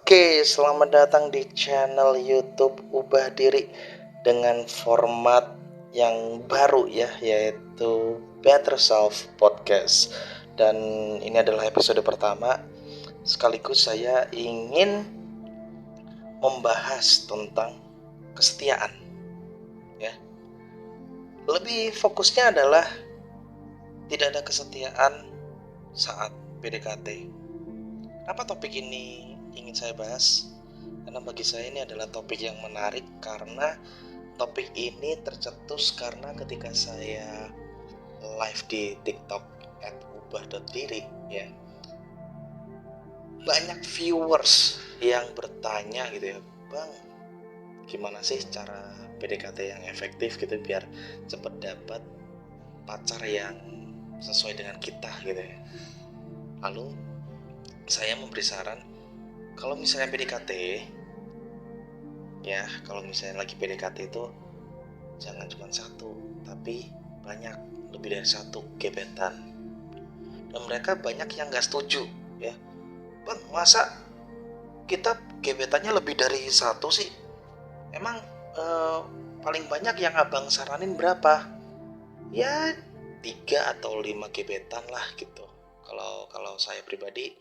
Oke, selamat datang di channel YouTube Ubah Diri dengan format yang baru ya, yaitu Better Self Podcast. Dan ini adalah episode pertama. Sekaligus saya ingin membahas tentang kesetiaan. Ya. Lebih fokusnya adalah tidak ada kesetiaan saat PDKT. Kenapa topik ini ingin saya bahas? Karena bagi saya ini adalah topik yang menarik, karena topik ini tercetus karena ketika saya live di TikTok @ubah.diri ya, banyak viewers yang bertanya gitu ya, Bang, gimana sih cara PDKT yang efektif gitu biar cepet dapat pacar yang sesuai dengan kita gitu ya. Lalu saya memberi saran, kalau misalnya PDKT ya, kalau misalnya lagi PDKT itu jangan cuma satu, tapi banyak, lebih dari satu gebetan. Dan mereka banyak yang gak setuju ya, Bang, masa kita gebetannya lebih dari satu sih? Emang paling banyak yang abang saranin berapa? Ya 3 atau 5 gebetan lah gitu. Kalau saya pribadi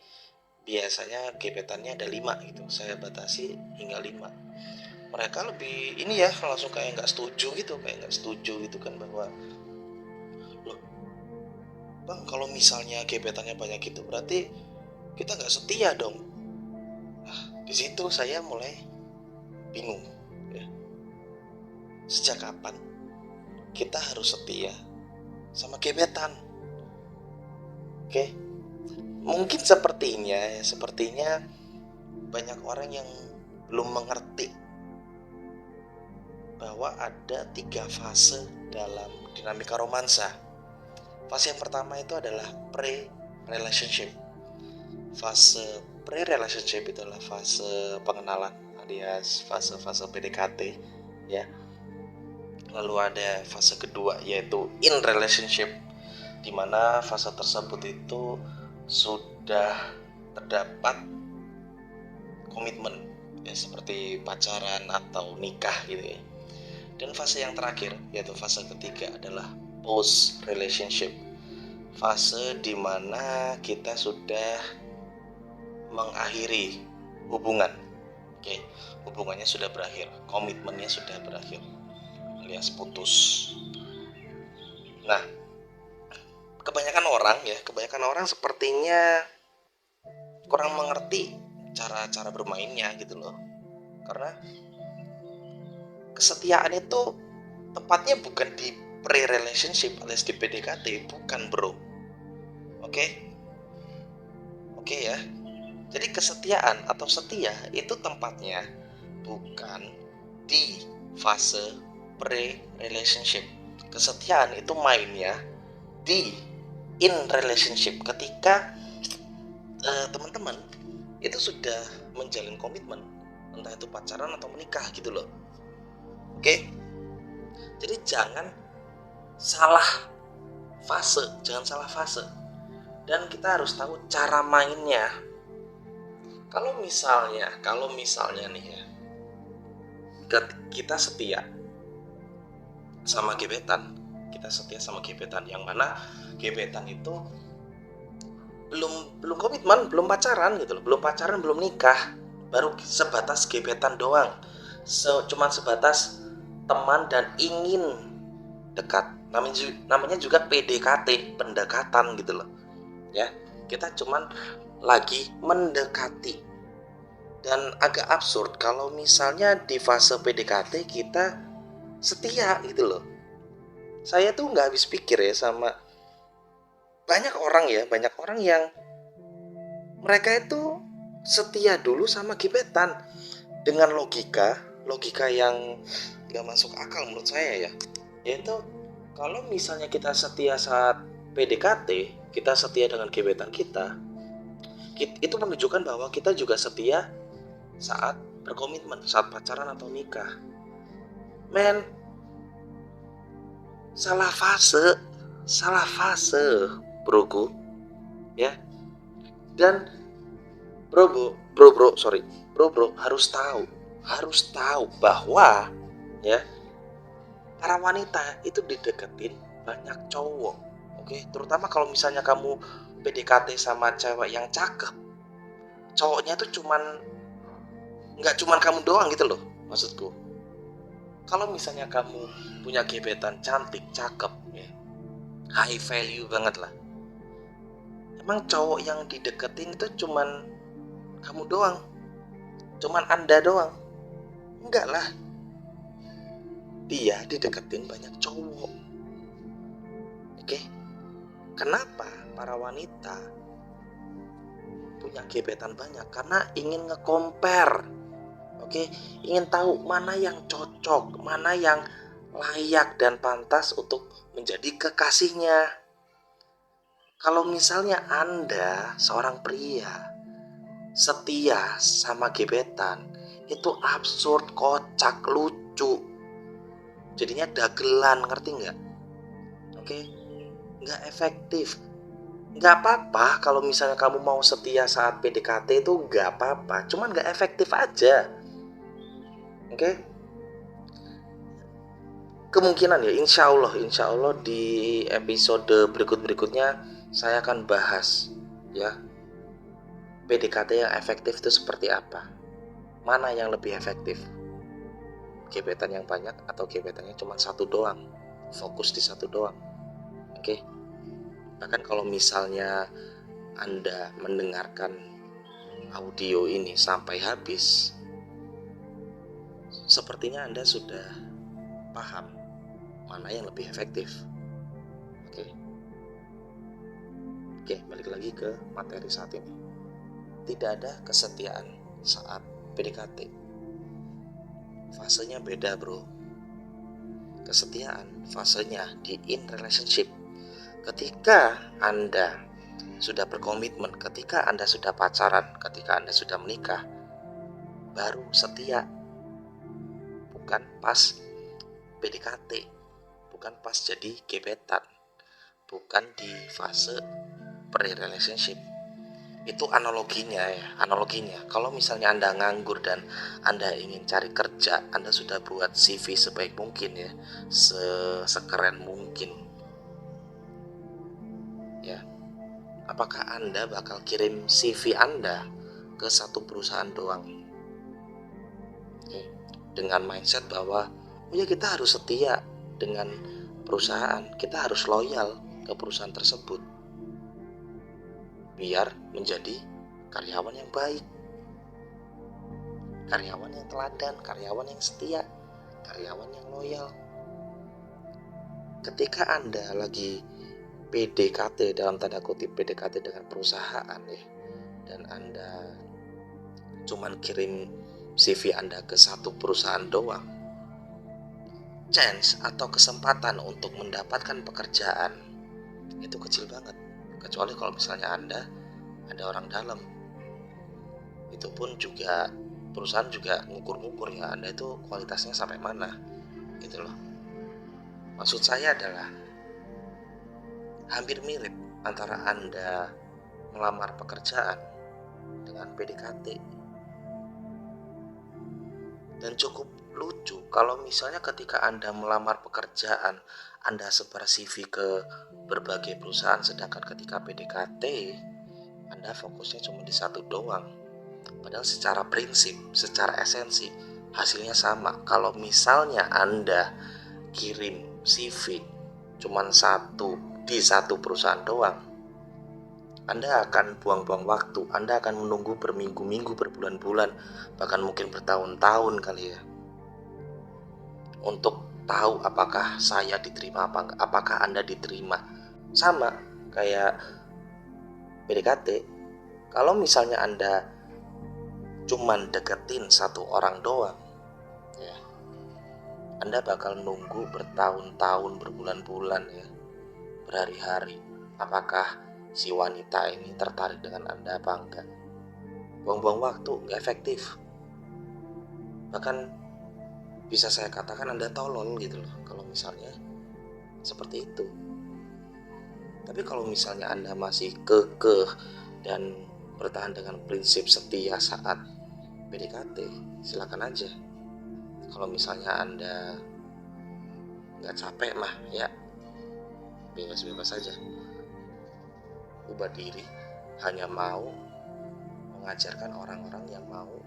biasanya gebetannya ada 5 gitu, saya batasi hingga 5. Mereka lebih ini ya, langsung kayak nggak setuju gitu kan, bahwa loh Bang, kalau misalnya gebetannya banyak gitu berarti kita nggak setia dong. Nah, di situ saya mulai bingung ya. Sejak kapan kita harus setia sama gebetan? Oke, mungkin sepertinya banyak orang yang belum mengerti bahwa ada 3 fase dalam dinamika romansa. Fase yang pertama itu adalah pre-relationship. Fase pre-relationship itu adalah fase pengenalan alias fase-fase PDKT ya. Lalu ada fase kedua yaitu in relationship, di mana fase tersebut itu sudah terdapat komitmen ya, seperti pacaran atau nikah gitu ya. Dan fase yang terakhir yaitu fase ketiga adalah post relationship, fase di mana kita sudah mengakhiri hubungan. Oke, hubungannya sudah berakhir, komitmennya sudah berakhir alias putus. Nah, kebanyakan orang sepertinya kurang mengerti cara-cara bermainnya gitu loh. Karena kesetiaan itu tepatnya bukan di pre-relationship alias di PDKT, bukan bro. Oke ya. Jadi kesetiaan atau setia itu tempatnya bukan di fase pre-relationship. Kesetiaan itu mainnya di in relationship, ketika teman-teman itu sudah menjalin komitmen, entah itu pacaran atau menikah gitu loh. Oke? Jadi jangan salah fase. Dan kita harus tahu cara mainnya. Kalau misalnya nih ya, kita setia sama gebetan, yang mana gebetan itu belum komitmen, belum pacaran gitu loh, belum nikah, baru sebatas gebetan doang, cuman sebatas teman dan ingin dekat. Namanya juga PDKT, pendekatan gitu loh ya. Kita cuman lagi mendekati. Dan agak absurd kalau misalnya di fase PDKT kita setia gitu loh. Saya tuh nggak habis pikir ya sama banyak orang yang mereka itu setia dulu sama gebetan dengan logika yang nggak masuk akal menurut saya ya. Yaitu kalau misalnya kita setia saat PDKT, kita setia dengan gebetan kita, itu menunjukkan bahwa kita juga setia saat berkomitmen, saat pacaran atau nikah. Men, salah fase broku ya. Dan bro, bro harus tahu bahwa ya para wanita itu dideketin banyak cowok. Oke, terutama kalau misalnya kamu PDKT sama cewek yang cakep, cowoknya tuh nggak cuman kamu doang gitu loh, maksudku. Kalau misalnya kamu punya gebetan cantik, cakep, ya, high value banget lah, emang cowok yang dideketin itu cuman kamu doang, cuman Anda doang? Enggak lah, dia dideketin banyak cowok. Oke, kenapa para wanita punya gebetan banyak? Karena ingin nge-compare. Oke, ingin tahu mana yang cocok, mana yang layak dan pantas untuk menjadi kekasihnya. Kalau misalnya Anda seorang pria setia sama gebetan, itu absurd, kocak, lucu. Jadinya dagelan, ngerti nggak? Oke, nggak efektif. Nggak apa-apa kalau misalnya kamu mau setia saat PDKT, itu nggak apa-apa, cuman nggak efektif aja. Oke, kemungkinan ya, insya Allah di episode berikutnya saya akan bahas ya PDKT yang efektif itu seperti apa, mana yang lebih efektif, gebetan yang banyak atau gebetannya cuma satu doang, fokus di satu doang. Oke, bahkan kalau misalnya Anda mendengarkan audio ini sampai habis, sepertinya Anda sudah paham mana yang lebih efektif. Oke, balik lagi ke materi saat ini. Tidak ada kesetiaan saat PDKT. Fasenya beda, bro. Kesetiaan fasenya di in relationship. Ketika Anda sudah berkomitmen, ketika Anda sudah pacaran, ketika Anda sudah menikah, baru setia. Bukan pas PDKT, bukan pas jadi gebetan, bukan di fase pre-relationship. Itu analoginya. Kalau misalnya Anda nganggur dan Anda ingin cari kerja, Anda sudah buat CV sebaik mungkin ya, sekeren mungkin ya. Apakah Anda bakal kirim CV Anda ke satu perusahaan doang? Dengan mindset bahwa ya kita harus setia dengan perusahaan, kita harus loyal ke perusahaan tersebut biar menjadi karyawan yang baik, karyawan yang teladan, karyawan yang setia, karyawan yang loyal. Ketika Anda lagi PDKT, dalam tanda kutip PDKT dengan perusahaan ya, dan Anda cuman kirim CV Anda ke satu perusahaan doang, chance atau kesempatan untuk mendapatkan pekerjaan itu kecil banget. Kecuali kalau misalnya Anda ada orang dalam, itu pun juga perusahaan juga ngukur-ngukur ya Anda itu kualitasnya sampai mana gitu loh. Maksud saya adalah hampir mirip antara Anda melamar pekerjaan dengan PDKT. Dan cukup lucu kalau misalnya ketika Anda melamar pekerjaan, Anda sebar CV ke berbagai perusahaan, sedangkan ketika PDKT Anda fokusnya cuma di satu doang. Padahal secara prinsip, secara esensi hasilnya sama. Kalau misalnya Anda kirim CV cuma satu di satu perusahaan doang, Anda akan buang-buang waktu. Anda akan menunggu berminggu-minggu, berbulan-bulan, bahkan mungkin bertahun-tahun kali ya, untuk tahu apakah saya diterima apa enggak, apakah Anda diterima. Sama kayak PDKT, kalau misalnya Anda cuman deketin satu orang doang ya, Anda bakal nunggu bertahun-tahun, berbulan-bulan ya, berhari-hari, apakah si wanita ini tertarik dengan Anda apa enggak. Buang-buang waktu, nggak efektif. Bahkan bisa saya katakan Anda tolol gitu loh kalau misalnya seperti itu. Tapi kalau misalnya Anda masih kekeh dan bertahan dengan prinsip setia saat PDKT, silakan aja. Kalau misalnya Anda nggak capek mah ya bebas-bebas saja. Ubah diri hanya mau mengajarkan orang-orang yang mau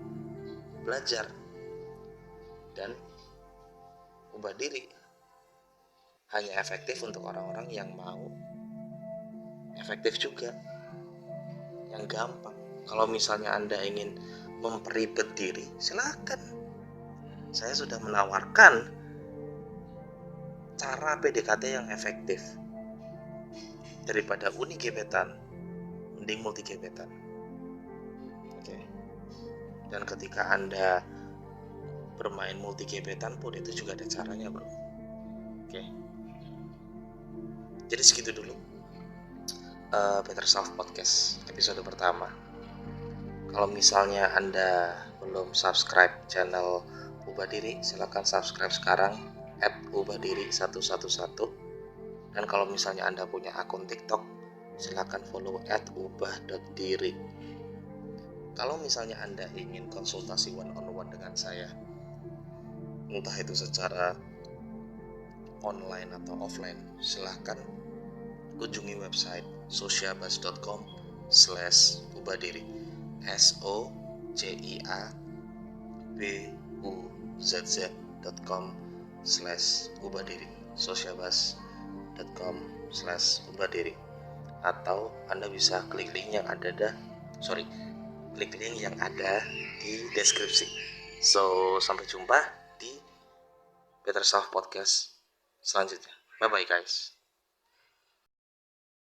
belajar, dan ubah diri hanya efektif untuk orang-orang yang mau efektif juga, yang gampang. Kalau misalnya Anda ingin memperibet diri, silakan. Saya sudah menawarkan cara PDKT yang efektif. Daripada uni gebetan, mending multi gebetan. Oke. Dan ketika Anda bermain multi gebetan pun itu juga ada caranya, bro. Oke. Jadi segitu dulu Better Self Podcast episode pertama. Kalau misalnya Anda belum subscribe channel Ubah Diri, silakan subscribe sekarang @ubahDiri111. Dan kalau misalnya Anda punya akun TikTok, silakan follow @ubah.diri. Kalau misalnya Anda ingin konsultasi one-on-one dengan saya, entah itu secara online atau offline, silahkan kunjungi website sociabuzz.com/ubahDiri, sociabuzz.com/ubahDiri, sociabuzz.com/ubahDiri. Atau Anda bisa klik link yang ada di deskripsi. So, sampai jumpa di Better Self Podcast selanjutnya. Bye bye guys.